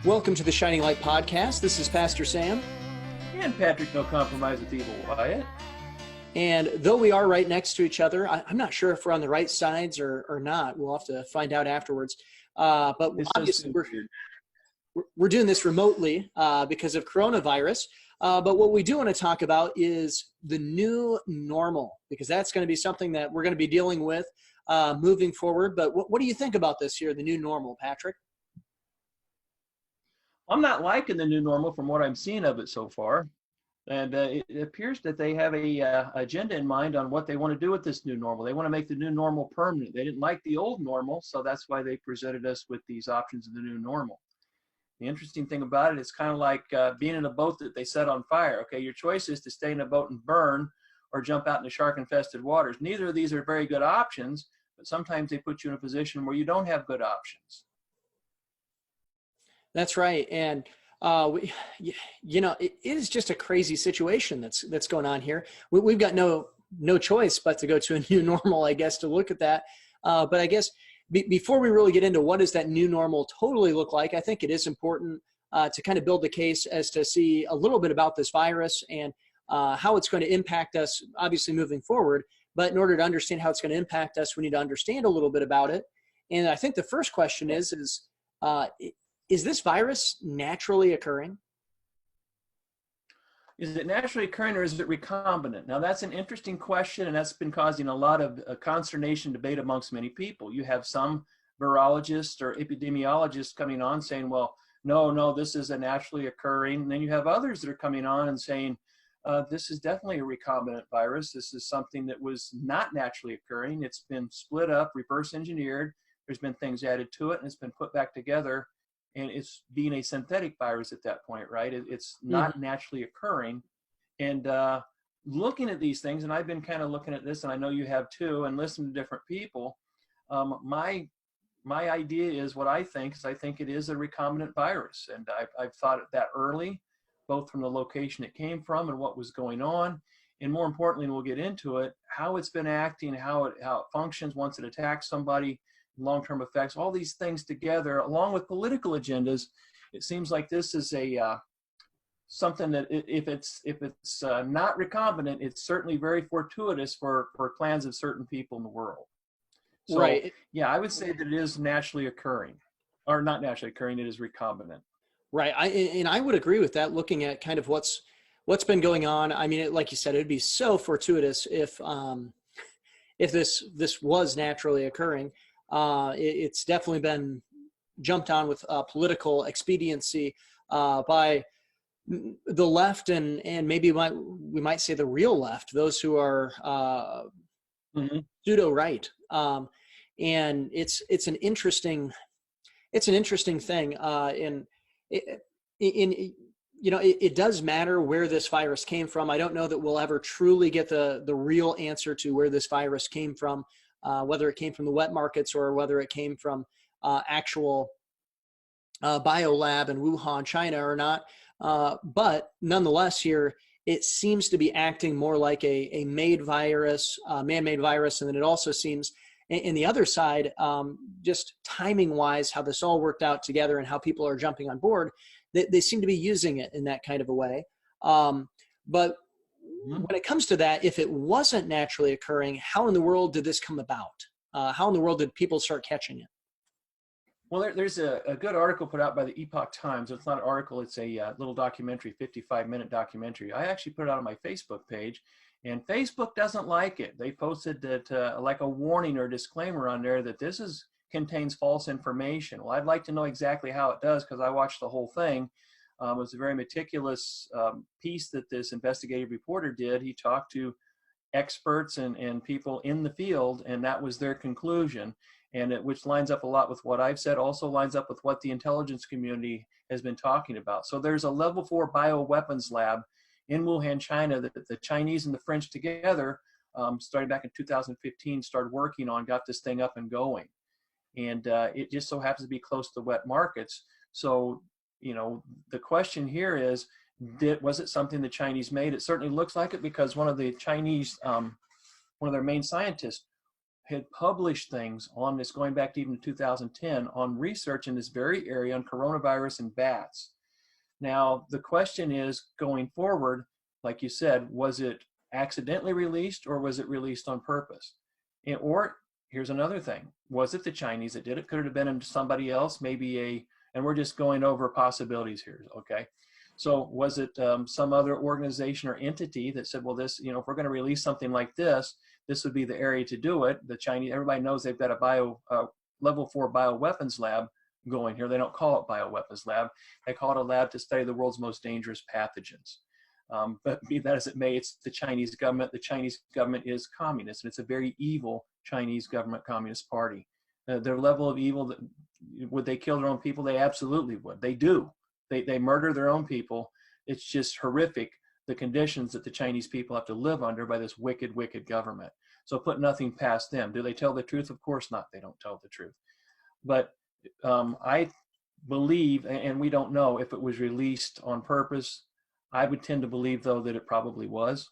Welcome to the Shining Light Podcast. This is Pastor Sam. And Patrick, no compromise with evil, Wyett. And though we are right next to each other, I'm not sure if we're on the right sides or not. We'll have to find out afterwards. But obviously we're doing this remotely because of coronavirus. But what we do want to talk about is the new normal, because that's going to be something that we're going to be dealing with moving forward. But what do you think about this here, the new normal, Patrick? I'm not liking the new normal from what I'm seeing of it so far. And it appears that they have a agenda in mind on what they want to do with this new normal. They want to make the new normal permanent. They didn't like the old normal, so that's why they presented us with these options of the new normal. The interesting thing about it, it's kind of like being in a boat that they set on fire. Okay, your choice is to stay in a boat and burn or jump out into shark-infested waters. Neither of these are very good options, but sometimes they put you in a position where you don't have good options. That's right. And, it is just a crazy situation that's going on here. We've got no choice but to go to a new normal, I guess, to look at that. But I guess before we really get into what does that new normal totally look like, I think it is important to kind of build the case as to see a little bit about this virus and how it's going to impact us, obviously moving forward. But in order to understand how it's going to impact us, we need to understand a little bit about it. And I think the first question is this virus naturally occurring? Is it naturally occurring or is it recombinant? Now, that's an interesting question, and that's been causing a lot of consternation debate amongst many people. You have some virologists or epidemiologists coming on saying, well, no, this is a naturally occurring. And then you have others that are coming on and saying, this is definitely a recombinant virus. This is something that was not naturally occurring. It's been split up, reverse engineered. There's been things added to it, and it's been put back together. And it's being a synthetic virus at that point, right? It's not naturally occurring. And looking at these things, and I've been kind of looking at this, and I know you have too, and listening to different people, my idea is what I think is I think it is a recombinant virus. And I've thought it that early, both from the location it came from and what was going on. And more importantly, and we'll get into it, how it's been acting, how it functions once it attacks somebody, long-term effects, all these things together, along with political agendas. It seems like this is something that if it's not recombinant, it's certainly very fortuitous for plans of certain people in the world. So, right. Yeah, I would say that it is naturally occurring, or not naturally occurring. It is recombinant. Right. I would agree with that. Looking at kind of what's been going on. I mean, like you said, it'd be so fortuitous if this was naturally occurring. It's definitely been jumped on with political expediency by the left and maybe we might say the real left, those who are pseudo right. And it's an interesting thing. It does matter where this virus came from. I don't know that we'll ever truly get the real answer to where this virus came from. Whether it came from the wet markets or whether it came from actual biolab in Wuhan, China or not. But nonetheless here, it seems to be acting more like a made virus, man-made virus. And then it also seems, in the other side, just timing-wise, how this all worked out together and how people are jumping on board, they seem to be using it in that kind of a way. But when it comes to that, if it wasn't naturally occurring, how in the world did this come about? How in the world did people start catching it? Well, there's a good article put out by the Epoch Times. It's not an article, it's a little documentary, 55-minute documentary. I actually put it out on my Facebook page, and Facebook doesn't like it. They posted that like a warning or disclaimer on there that this contains false information. Well, I'd like to know exactly how it does because I watched the whole thing. It was a very meticulous piece that this investigative reporter did. He talked to experts and people in the field, and that was their conclusion, which lines up a lot with what I've said, also lines up with what the intelligence community has been talking about. So there's a level 4 bioweapons lab in Wuhan, China, that the Chinese and the French together, starting back in 2015, started working on, got this thing up and going. And it just so happens to be close to the wet markets. So the question here is, was it something the Chinese made? It certainly looks like it because one of the Chinese, one of their main scientists had published things on this, going back to even 2010, on research in this very area on coronavirus in bats. Now, the question is, going forward, like you said, was it accidentally released or was it released on purpose? Or here's another thing. Was it the Chinese that did it? Could it have been somebody else, and we're just going over possibilities here, okay? So was it some other organization or entity that said, well, this, if we're going to release something like this, this would be the area to do it. The Chinese, everybody knows they've got a level 4 bioweapons lab going here. They don't call it bioweapons lab. They call it a lab to study the world's most dangerous pathogens. But be that as it may, it's the Chinese government. The Chinese government is communist, and it's a very evil Chinese government communist party. Their level of evil, would they kill their own people? They absolutely would. They do. They murder their own people. It's just horrific, the conditions that the Chinese people have to live under by this wicked, wicked government. So put nothing past them. Do they tell the truth? Of course not. They don't tell the truth. But I believe, and we don't know if it was released on purpose. I would tend to believe, though, that it probably was,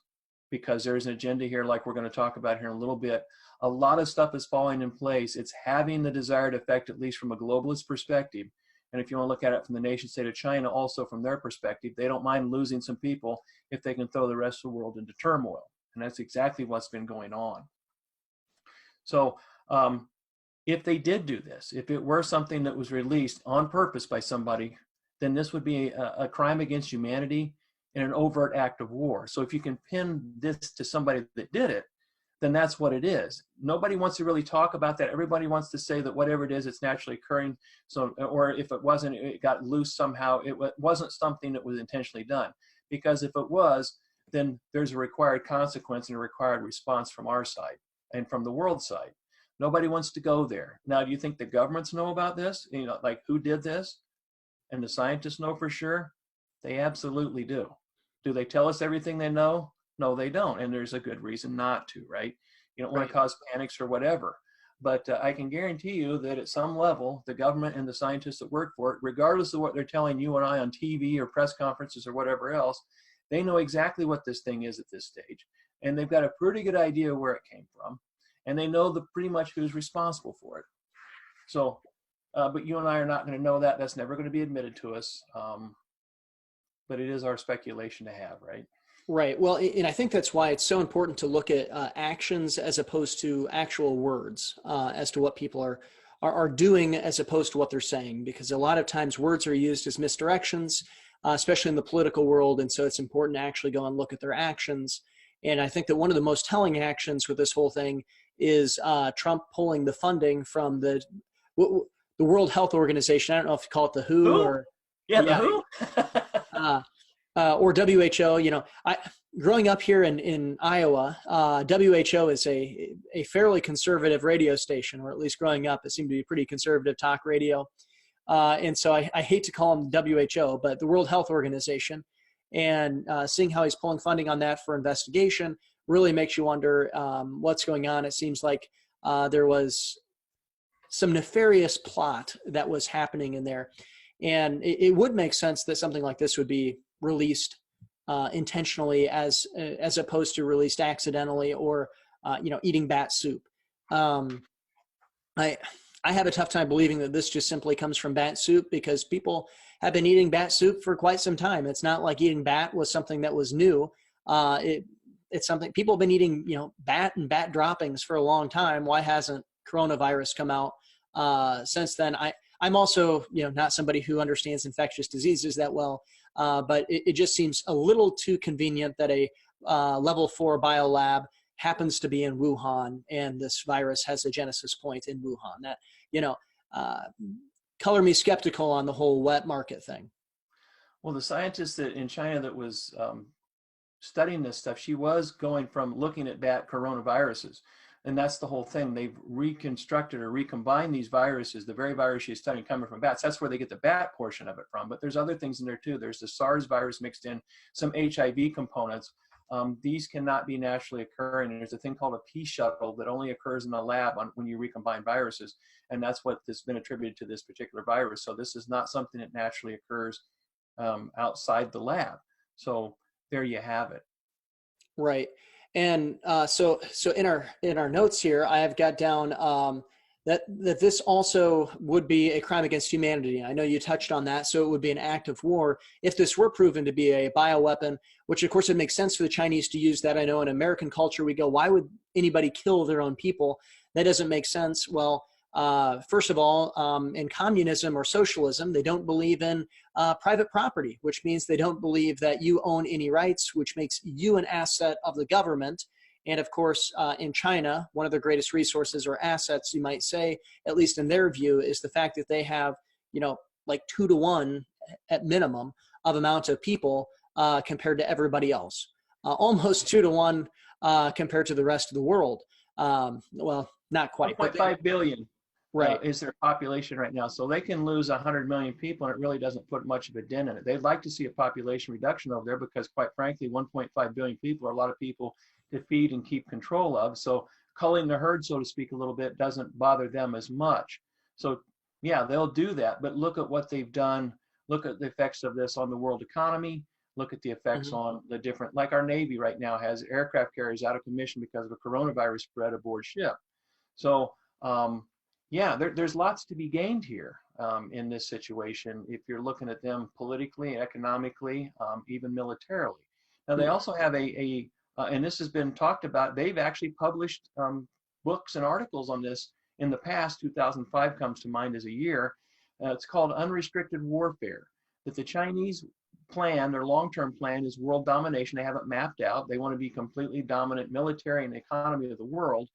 because there's an agenda here, like we're going to talk about here in a little bit. A lot of stuff is falling in place. It's having the desired effect, at least from a globalist perspective. And if you want to look at it from the nation state of China, also from their perspective, they don't mind losing some people if they can throw the rest of the world into turmoil. And that's exactly what's been going on. So if they did do this, if it were something that was released on purpose by somebody, then this would be a crime against humanity and an overt act of war. So if you can pin this to somebody that did it, then that's what it is. Nobody wants to really talk about that. Everybody wants to say that whatever it is, it's naturally occurring. So, or if it wasn't, it got loose somehow. It wasn't something that was intentionally done. Because if it was, then there's a required consequence and a required response from our side and from the world side. Nobody wants to go there. Now, do you think the governments know about this? Like who did this? And the scientists know for sure? They absolutely do. Do they tell us everything they know? No, they don't. And there's a good reason not to, right? You don't want to cause panics or whatever. But I can guarantee you that at some level, the government and the scientists that work for it, regardless of what they're telling you and I on TV or press conferences or whatever else, they know exactly what this thing is at this stage. And they've got a pretty good idea where it came from. And they know pretty much who's responsible for it. So, but you and I are not going to know that. That's never going to be admitted to us. But it is our speculation to have, right? Right. Well, and I think that's why it's so important to look at actions as opposed to actual words as to what people are doing as opposed to what they're saying, because a lot of times words are used as misdirections, especially in the political world. And so it's important to actually go and look at their actions. And I think that one of the most telling actions with this whole thing is Trump pulling the funding from the World Health Organization. I don't know if you call it the WHO or the WHO. Or WHO. Growing up here in Iowa, WHO is a fairly conservative radio station, or at least growing up, it seemed to be pretty conservative talk radio. And so I hate to call them WHO, but the World Health Organization. And seeing how he's pulling funding on that for investigation really makes you wonder what's going on. It seems like there was some nefarious plot that was happening in there. And it would make sense that something like this would be released intentionally as opposed to released accidentally or, eating bat soup. I have a tough time believing that this just simply comes from bat soup, because people have been eating bat soup for quite some time. It's not like eating bat was something that was new. It's something people have been eating, bat and bat droppings for a long time. Why hasn't coronavirus come out since then? I'm also, not somebody who understands infectious diseases that well, but it just seems a little too convenient that a level 4 biolab happens to be in Wuhan, and this virus has a genesis point in Wuhan. That, color me skeptical on the whole wet market thing. Well, the scientist in China that was studying this stuff, she was going from looking at bat coronaviruses. And that's the whole thing. They've reconstructed or recombined these viruses, the very virus she's studying coming from bats. That's where they get the bat portion of it from. But there's other things in there too. There's the SARS virus mixed in, some HIV components. These cannot be naturally occurring. And there's a thing called a P shuttle that only occurs in the lab when you recombine viruses. And that's what has been attributed to this particular virus. So this is not something that naturally occurs outside the lab. So there you have it. Right. And so in our notes here, I have got down that this also would be a crime against humanity. I know you touched on that, so it would be an act of war if this were proven to be a bioweapon. Which of course it makes sense for the Chinese to use that. I know in American culture we go, why would anybody kill their own people? That doesn't make sense. Well, first of all, in communism or socialism, they don't believe in private property, which means they don't believe that you own any rights, which makes you an asset of the government. And of course, in China, one of their greatest resources or assets, you might say, at least in their view, is the fact that they have, like 2-to-1 at minimum of amount of people compared to everybody else, almost 2-to-1 compared to the rest of the world. Well, not quite. 1.5 billion. Right. Is their population right now. So they can lose 100 million people and it really doesn't put much of a dent in it. They'd like to see a population reduction over there because quite frankly, 1.5 billion people are a lot of people to feed and keep control of. So culling the herd, so to speak, a little bit doesn't bother them as much. So yeah, they'll do that, but look at what they've done. Look at the effects of this on the world economy. Look at the effects on the different, like our Navy right now has aircraft carriers out of commission because of a coronavirus spread aboard ship. So, yeah, there's lots to be gained here in this situation if you're looking at them politically, economically, even militarily. Now, they also have and this has been talked about, they've actually published books and articles on this in the past. 2005 comes to mind as a year. It's called Unrestricted Warfare, that the Chinese plan, their long-term plan is world domination. They have it mapped out. They want to be completely dominant military and economy of the world.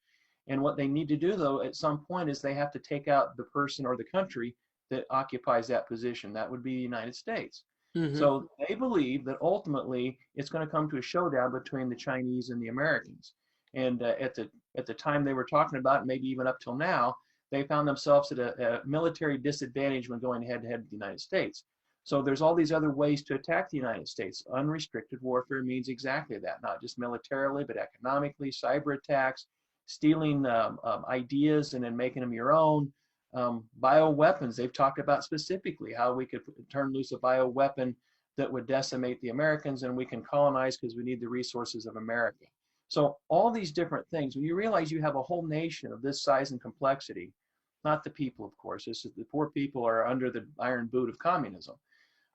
And what they need to do, though, at some point is they have to take out the person or the country that occupies that position. That would be the United States. So they believe that ultimately it's going to come to a showdown between the Chinese and the Americans. And at the time they were talking about, maybe even up till now, they found themselves at a military disadvantage when going head to head with the United States. So there's all these other ways to attack the United States. Unrestricted warfare means exactly that, not just militarily, but economically, cyber attacks, stealing ideas and then making them your own. Bioweapons, they've talked about specifically how we could turn loose a bioweapon that would decimate the Americans and we can colonize because we need the resources of America. So all these different things, when you realize you have a whole nation of this size and complexity, not the people, of course, this is the poor people are under the iron boot of communism.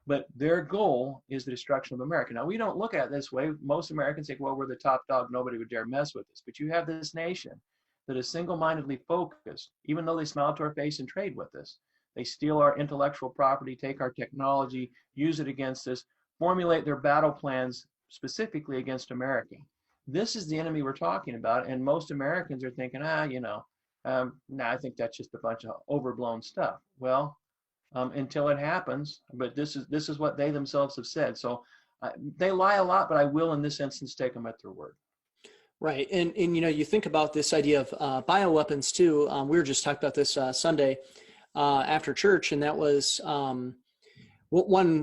But their goal is the destruction of America. Now, we don't look at it this way. Most Americans think, well, we're the top dog. Nobody would dare mess with us. But you have this nation that is single-mindedly focused, even though they smile to our face and trade with us. They steal our intellectual property, take our technology, use it against us, formulate their battle plans specifically against America. This is the enemy we're talking about. And most Americans are thinking, I think that's just a bunch of overblown stuff. Well, until it happens, but this is what they themselves have said. So they lie a lot, but I will in this instance take them at their word. Right. And you think about this idea of bioweapons too. We were just talking about this Sunday after church, and that was one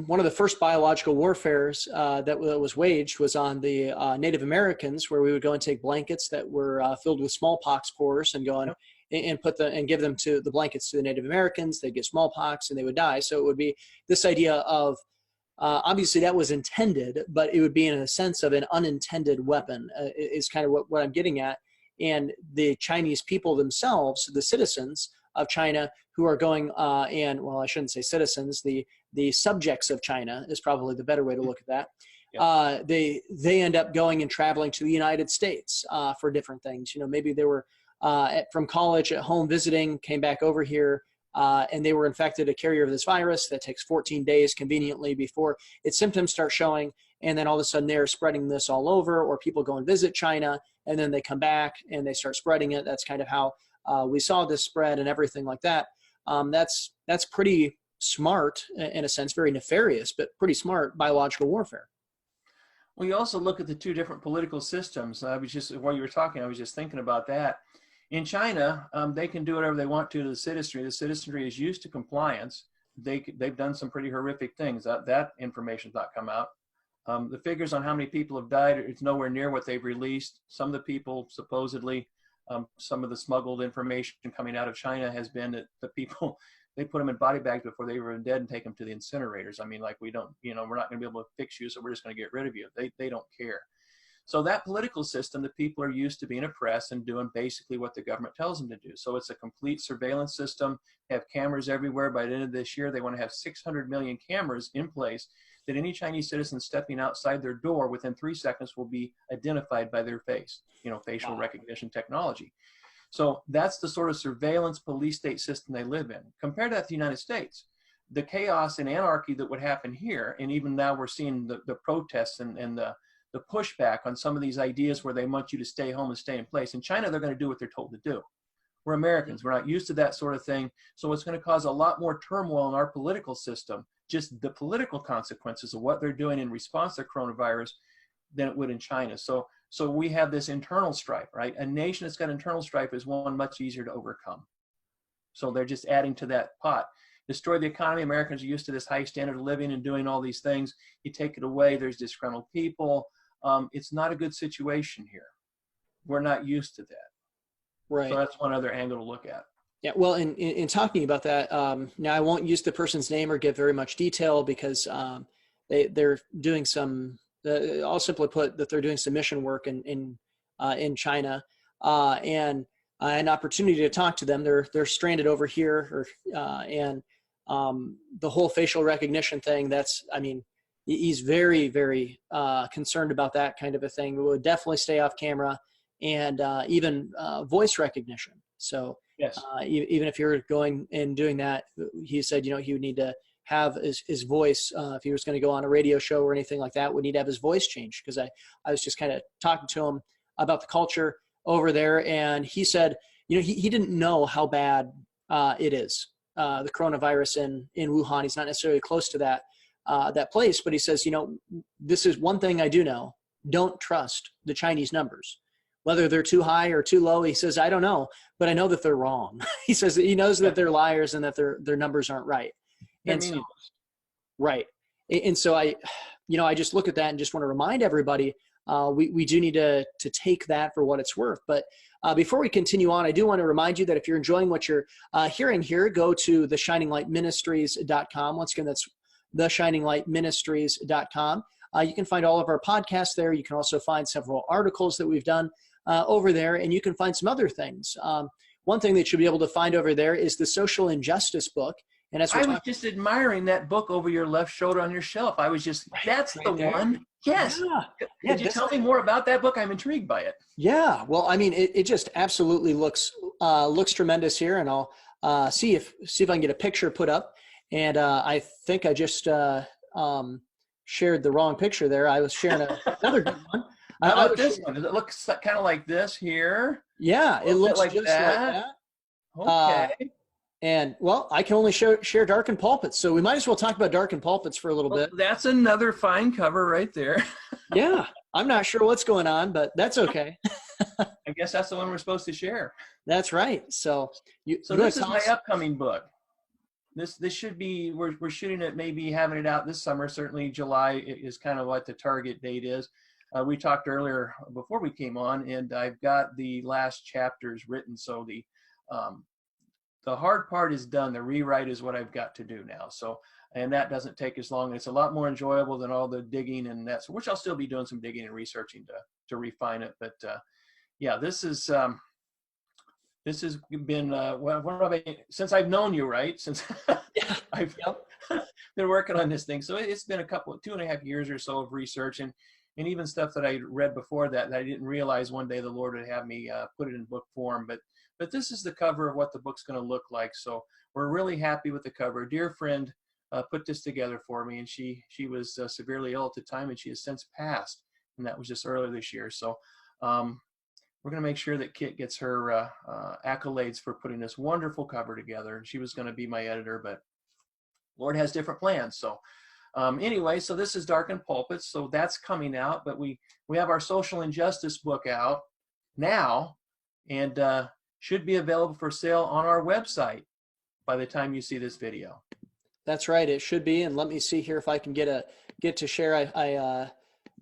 of the first biological warfares that was waged was on the Native Americans, where we would go and take blankets that were filled with smallpox spores and go and give them to the blankets to the Native Americans. They'd get smallpox and they would die. So it would be this idea of obviously that was intended, but it would be in a sense of an unintended weapon is kind of what I'm getting at. And the Chinese people themselves, the citizens of China who are going well, I shouldn't say citizens, the subjects of China is probably the better way to look at that. Yep. They end up going and traveling to the United States for different things. Maybe they were from college at home visiting, came back over here, and they were infected, a carrier of this virus that takes 14 days conveniently before its symptoms start showing. And then all of a sudden they're spreading this all over, or people go and visit China and then they come back and they start spreading it. That's kind of how we saw this spread and everything like that. That's pretty smart in a sense, very nefarious, but pretty smart biological warfare. Well, you also look at the two different political systems. While you were talking, I was just thinking about that. In China, they can do whatever they want to the citizenry. The citizenry is used to compliance. They've done some pretty horrific things. That information's not come out. The figures on how many people have died, it's nowhere near what they've released. Some of the people supposedly, some of the smuggled information coming out of China has been that the people, they put them in body bags before they were dead and take them to the incinerators. I mean, like, we don't, we're not going to be able to fix you, so we're just going to get rid of you. They don't care. So that political system, the people are used to being oppressed and doing basically what the government tells them to do. So it's a complete surveillance system. They have cameras everywhere. By the end of this year, they want to have 600 million cameras in place that any Chinese citizen stepping outside their door within 3 seconds will be identified by their face, facial recognition technology. So that's the sort of surveillance police state system they live in. Compare that to the United States. The chaos and anarchy that would happen here, and even now we're seeing the protests and the pushback on some of these ideas where they want you to stay home and stay in place. In China, they're going to do what they're told to do. We're Americans. We're not used to that sort of thing. So it's going to cause a lot more turmoil in our political system, just the political consequences of what they're doing in response to coronavirus, than it would in China. So we have this internal strife, right? A nation that's got internal strife is one much easier to overcome. So they're just adding to that pot. Destroy the economy. Americans are used to this high standard of living and doing all these things. You take it away, there's disgruntled people. It's not a good situation here. We're not used to that. Right. So that's one other angle to look at. Yeah, well, in talking about that, now I won't use the person's name or give very much detail because they're doing some. I'll simply put that they're doing some mission work in China, and an opportunity to talk to them. They're stranded over here, and the whole facial recognition thing. He's very, very concerned about that kind of a thing. We would definitely stay off camera, and even voice recognition. So yes, even if you're going and doing that, he said, he would need to have his voice, if he was going to go on a radio show or anything like that, would need to have his voice changed. Because I was just kind of talking to him about the culture over there, and he said, he didn't know how bad it is, the coronavirus in Wuhan. He's not necessarily close to that place, but he says, this is one thing I do know: don't trust the Chinese numbers. Whether they're too high or too low, he says, I don't know, but I know that they're wrong. He says that he knows that they're liars and that their numbers aren't right. And so, right. And so I just look at that and just want to remind everybody, we do need to take that for what it's worth. But before we continue on, I do want to remind you that if you're enjoying what you're hearing here, go to theshininglightministries.com. Once again, that's theshininglightministries.com. You can find all of our podcasts there. You can also find several articles that we've done over there, and you can find some other things. One thing that you'll be able to find over there is the Social Injustice book. And as I was just admiring that book over your left shoulder on your shelf. I was just, that's the one. Yes. Yeah. Could you tell me more about that book? I'm intrigued by it. Yeah. Well, it just absolutely looks tremendous here, and I'll see if I can get a picture put up. And I think I just shared the wrong picture there. I was sharing another good one. How about this one? Does it look kind of like this here? Yeah, it looks like just that. like that. Okay. And well, I can only share Darkened Pulpits, so we might as well talk about Darkened Pulpits for a little bit. That's another fine cover right there. Yeah, I'm not sure what's going on, but that's okay. I guess that's the one we're supposed to share. That's right. So this is my upcoming book. This should be, we're shooting it, maybe having it out this summer. Certainly July is kind of what the target date is. We talked earlier before we came on, and I've got the last chapters written. So the hard part is done. The rewrite is what I've got to do now. So, and that doesn't take as long. It's a lot more enjoyable than all the digging and that, which I'll still be doing some digging and researching to refine it. But yeah, this has been since I've known you, right? Since I've been working on this thing. So it's been 2.5 years or so of research, and even stuff that I read before that I didn't realize one day the Lord would have me put it in book form. But this is the cover of what the book's going to look like. So we're really happy with the cover. A dear friend put this together for me, and she was severely ill at the time, and she has since passed, and that was just earlier this year. So we're going to make sure that Kit gets her accolades for putting this wonderful cover together. She was going to be my editor, but Lord has different plans. So anyway, so this is Darkened Pulpits. So that's coming out, but we have our Social Injustice book out now, and should be available for sale on our website by the time you see this video. That's right. It should be. And let me see here if I can get to share.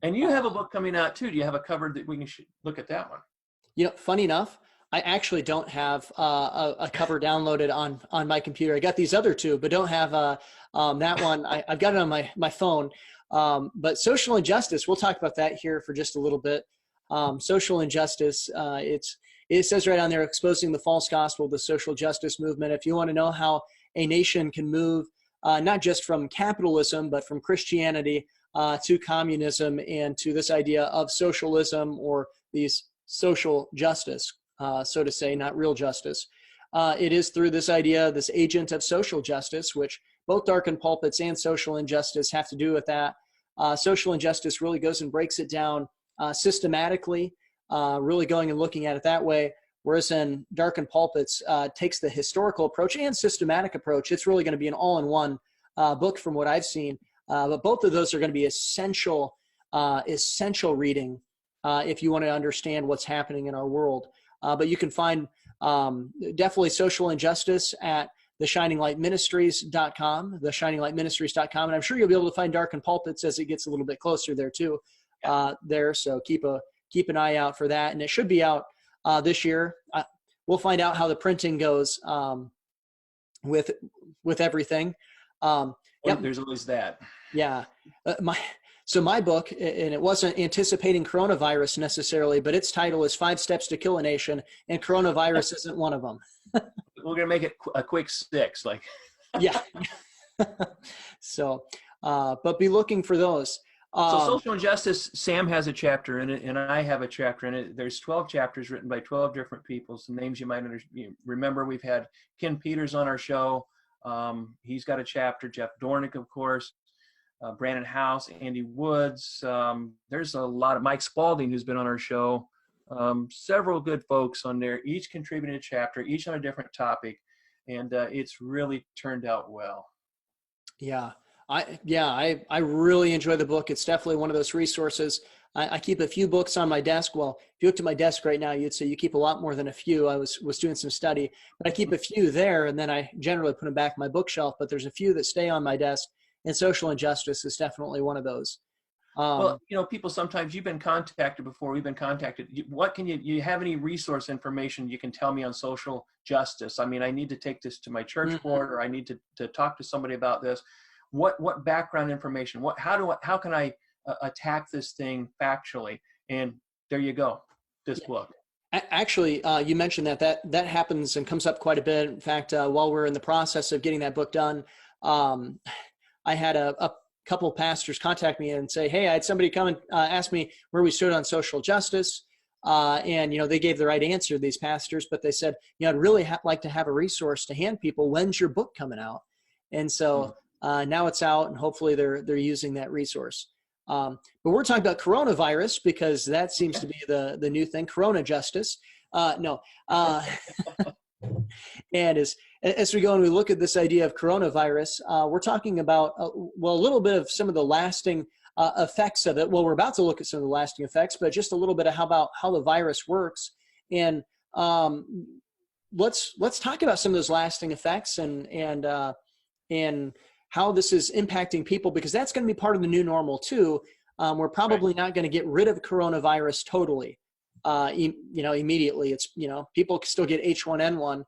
And you have a book coming out too. Do you have a cover that we can look at that one? Funny enough, I actually don't have a cover downloaded on my computer. I got these other two, but don't have that one. I've got it on my phone. But social injustice, we'll talk about that here for just a little bit. Social injustice, it says right on there, exposing the false gospel of the social justice movement. If you want to know how a nation can move, not just from capitalism, but from Christianity to communism and to this idea of socialism or these social justice, so to say, not real justice. It is through this idea, this agent of social justice, which both darkened pulpits and social injustice have to do with that. Social injustice really goes and breaks it down systematically, really going and looking at it that way. Whereas in darkened pulpits takes the historical approach and systematic approach. It's really going to be an all-in-one book from what I've seen. But both of those are going to be essential reading if you want to understand what's happening in our world. But you can find definitely social injustice at theshininglightministries.com, theshininglightministries.com. And I'm sure you'll be able to find darkened pulpits as it gets a little bit closer there too. So keep an eye out for that. And it should be out this year. We'll find out how the printing goes with everything. Yep. There's always that. Yeah. My book, and it wasn't anticipating coronavirus necessarily, but its title is 5 Steps to Kill a Nation, and coronavirus isn't one of them. We're going to make it a quick 6. Yeah. So, but be looking for those. So social injustice, Sam has a chapter in it, and I have a chapter in it. There's 12 chapters written by 12 different people. Some names you might remember. We've had Ken Peters on our show. He's got a chapter. Jeff Dornick, of course. Brandon House, Andy Woods. There's a lot of Mike Spalding, who's been on our show. Several good folks on there, each contributing a chapter, each on a different topic, and it's really turned out well. Yeah. I really enjoy the book. It's definitely one of those resources. I keep a few books on my desk. Well, if you looked at my desk right now, you'd say you keep a lot more than a few. I was doing some study, but I keep a few there, and then I generally put them back on my bookshelf, but there's a few that stay on my desk, and social injustice is definitely one of those. Well, people, sometimes you've been contacted before, we've been contacted. What can you have any resource information you can tell me on social justice? I mean, I need to take this to my church board, or I need to talk to somebody about this. What background information? How can I attack this thing factually? And there you go, this book. Actually, you mentioned that happens and comes up quite a bit. In fact, while we're in the process of getting that book done, I had a couple of pastors contact me and say, hey, I had somebody come and ask me where we stood on social justice. And, they gave the right answer, these pastors, but they said, I'd really like to have a resource to hand people. When's your book coming out? And so now it's out, and hopefully they're using that resource. But we're talking about coronavirus because that seems to be the new thing, corona justice. No. And as we go and we look at this idea of coronavirus, we're talking about, a little bit of some of the lasting effects of it. Well, we're about to look at some of the lasting effects, but just a little bit of how the virus works. And let's talk about some of those lasting effects and how this is impacting people, because that's going to be part of the new normal too. We're probably not going to get rid of coronavirus totally, immediately. It's, people can still get H1N1,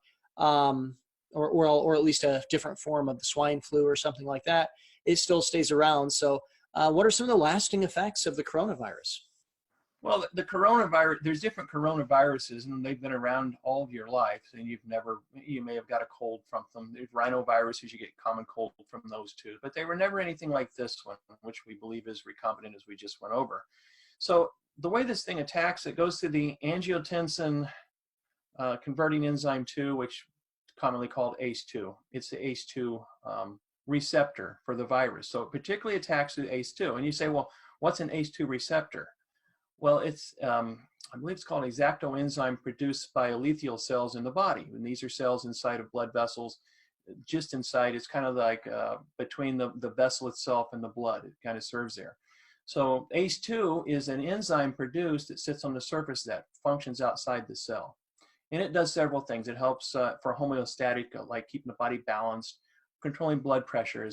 or at least a different form of the swine flu or something like that. It still stays around. So what are some of the lasting effects of the coronavirus? Well, the coronavirus, there's different coronaviruses, and they've been around all of your life, and you may have got a cold from them. There's rhinoviruses, you get common cold from those too, but they were never anything like this one, which we believe is recombinant, as we just went over. So the way this thing attacks, it goes through the angiotensin converting enzyme 2, which is commonly called ACE2. It's the ACE2 receptor for the virus. So it particularly attacks through ACE2. And you say, well, what's an ACE2 receptor? Well, it's, I believe it's called an exacto enzyme produced by alethioid cells in the body. And these are cells inside of blood vessels, just inside. It's kind of like between the vessel itself and the blood. It kind of serves there. So ACE2 is an enzyme produced that sits on the surface that functions outside the cell. And it does several things. It helps for homeostatic, like keeping the body balanced, controlling blood pressure,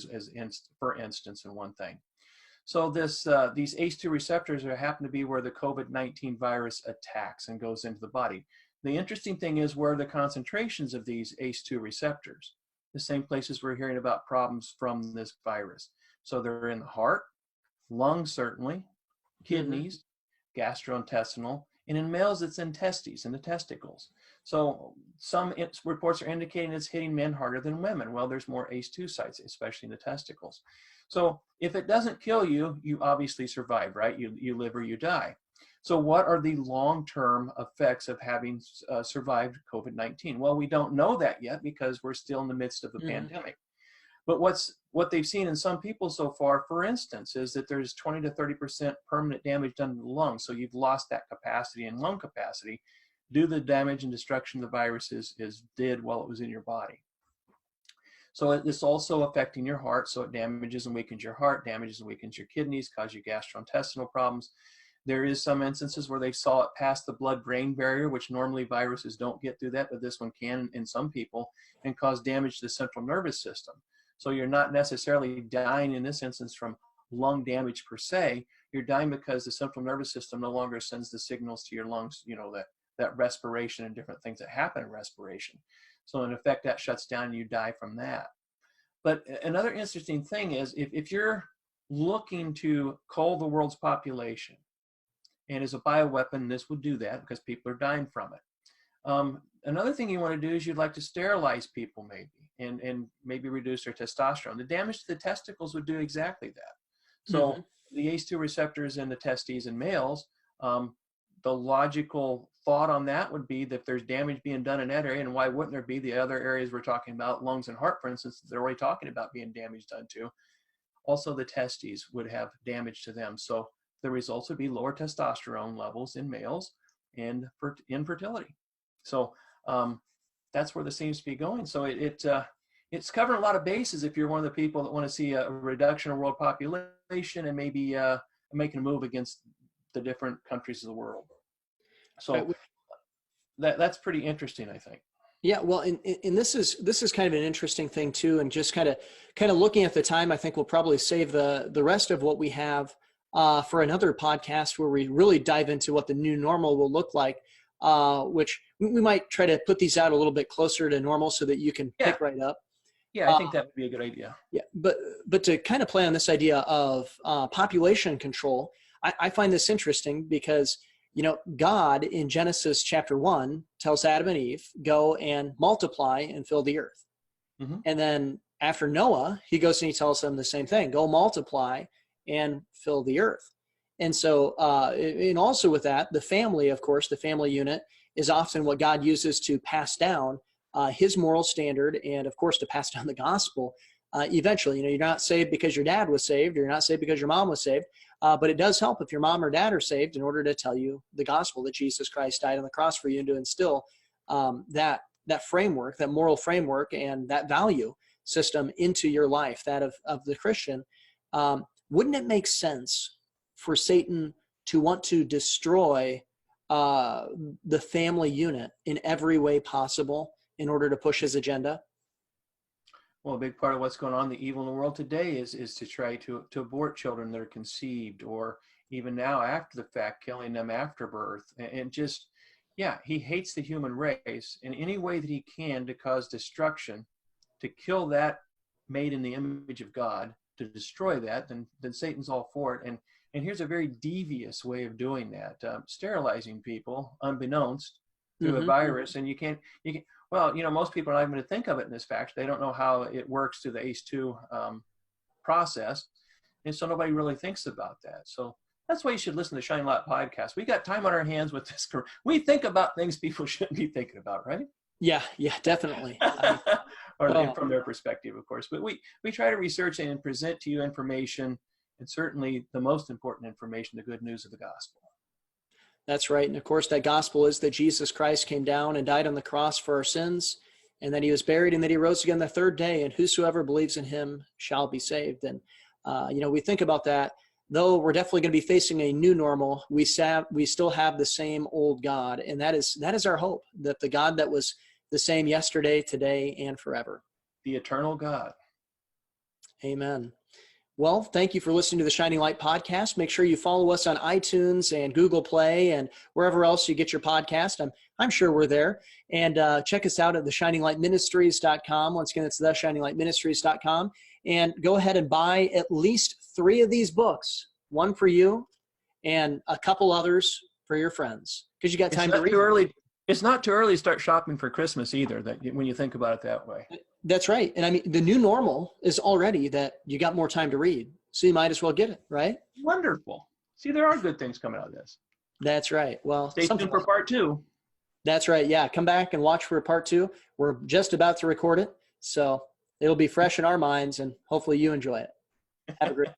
for instance, in one thing. So these ACE2 receptors happen to be where the COVID-19 virus attacks and goes into the body. The interesting thing is where the concentrations of these ACE2 receptors, the same places we're hearing about problems from this virus. So they're in the heart, lungs certainly, Mm-hmm. kidneys, gastrointestinal, and in males it's in testes, in the testicles. So some reports are indicating it's hitting men harder than women. Well, there's more ACE2 sites, especially in the testicles. So if it doesn't kill you, you obviously survive, right? You live or you die. So what are the long-term effects of having survived COVID-19? Well, we don't know that yet because we're still in the midst of the Mm-hmm. pandemic. But what they've seen in some people so far, for instance, is that there's 20 to 30% permanent damage done to the lungs. So you've lost that capacity and lung capacity due to the damage and destruction the virus did while it was in your body. So it's also affecting your heart. So it damages and weakens your heart, damages and weakens your kidneys, cause you gastrointestinal problems. There is some instances where they saw it pass the blood-brain barrier, which normally viruses don't get through that, but this one can in some people, and cause damage to the central nervous system. So you're not necessarily dying in this instance from lung damage per se. You're dying because the central nervous system no longer sends the signals to your lungs, that respiration and different things that happen in respiration. So in effect, that shuts down and you die from that. But another interesting thing is if you're looking to cull the world's population, and as a bioweapon, this would do that because people are dying from it. Another thing you want to do is you'd like to sterilize people maybe and maybe reduce their testosterone. The damage to the testicles would do exactly that. So the ACE2 receptors in the testes in males, the logical thought on that would be that if there's damage being done in that area, and why wouldn't there be the other areas we're talking about, lungs and heart, for instance, they're already talking about being damage done to. Also the testes would have damage to them. So the results would be lower testosterone levels in males and infertility. So that's where this seems to be going. So it's covering a lot of bases if you're one of the people that want to see a reduction of world population and maybe making a move against the different countries of the world. So that's pretty interesting, I think. Yeah, well, and this is kind of an interesting thing too, and just kind of looking at the time, I think we'll probably save the rest of what we have for another podcast where we really dive into what the new normal will look like, which we might try to put these out a little bit closer to normal so that you can pick right up. Yeah, I think that would be a good idea. Yeah, but to kind of play on this idea of population control, I find this interesting because, God in Genesis chapter 1 tells Adam and Eve, go and multiply and fill the earth. Mm-hmm. And then after Noah, he goes and he tells them the same thing, go multiply and fill the earth. And so, and also with that, the family, of course, the family unit is often what God uses to pass down his moral standard and, of course, to pass down the gospel. Eventually, you're not saved because your dad was saved. You're not saved because your mom was saved. But it does help if your mom or dad are saved in order to tell you the gospel that Jesus Christ died on the cross for you and to instill that framework, that moral framework and that value system into your life, that of the Christian. Wouldn't it make sense for Satan to want to destroy the family unit in every way possible in order to push his agenda? Well, a big part of what's going on, the evil in the world today is to try to abort children that are conceived, or even now after the fact, killing them after birth. And just, he hates the human race in any way that he can to cause destruction, to kill that made in the image of God, to destroy that, then Satan's all for it. And here's a very devious way of doing that, sterilizing people unbeknownst through a virus. And you can't, well, most people are not even going to think of it in this fashion. They don't know how it works through the ACE2 process. And so nobody really thinks about that. So that's why you should listen to the Shining Light podcast. We got time on our hands with this. We think about things people shouldn't be thinking about, right? Yeah, definitely. Or from their perspective, of course. But we try to research and present to you information, and certainly the most important information, the good news of the gospel. That's right. And of course, that gospel is that Jesus Christ came down and died on the cross for our sins, and that he was buried, and that he rose again the third day, and whosoever believes in him shall be saved. And, we think about that. Though we're definitely going to be facing a new normal, we still have the same old God. And that is our hope, that the God that was the same yesterday, today, and forever. The eternal God. Amen. Well, thank you for listening to the Shining Light podcast. Make sure you follow us on iTunes and Google Play and wherever else you get your podcast. I'm sure we're there. And check us out at theshininglightministries.com. Once again, it's theshininglightministries.com. And go ahead and buy at least 3 of these books. one for you and a couple others for your friends, because you got time to read. It's not too early to start shopping for Christmas either, when you think about it that way. That's right. And I mean, the new normal is already that you got more time to read. So you might as well get it, right? Wonderful. See, there are good things coming out of this. That's right. Well, stay tuned for part 2. That's right. Yeah. Come back and watch for part 2. We're just about to record it. So it'll be fresh in our minds, and hopefully you enjoy it. Have a great